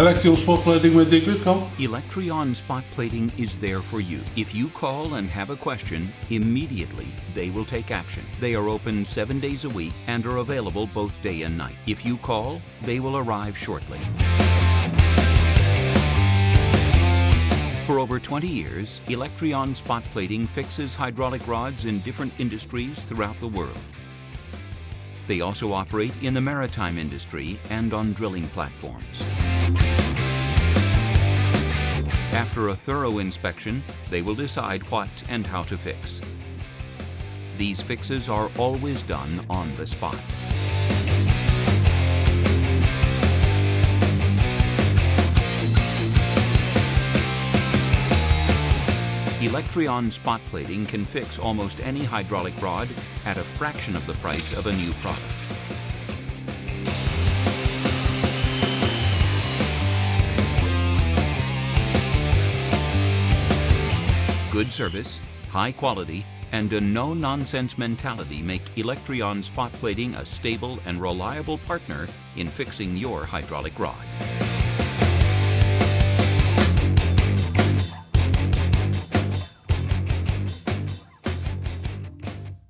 Electrical spot plating met Dick Witkamp. Electrion Spot Plating is there for you. If you call and have a question, immediately they will take action. They are open 7 days a week and are available both day and night. If you call, they will arrive shortly. For over 20 years, Electrion Spot Plating fixes hydraulic rods in different industries throughout the world. They also operate in the maritime industry and on drilling platforms. After a thorough inspection, they will decide what and how to fix. These fixes are always done on the spot. Electrion Spot Plating can fix almost any hydraulic rod at a fraction of the price of a new product. Good service, high quality, and a no-nonsense mentality make Electrion Spot Plating a stable and reliable partner in fixing your hydraulic rod.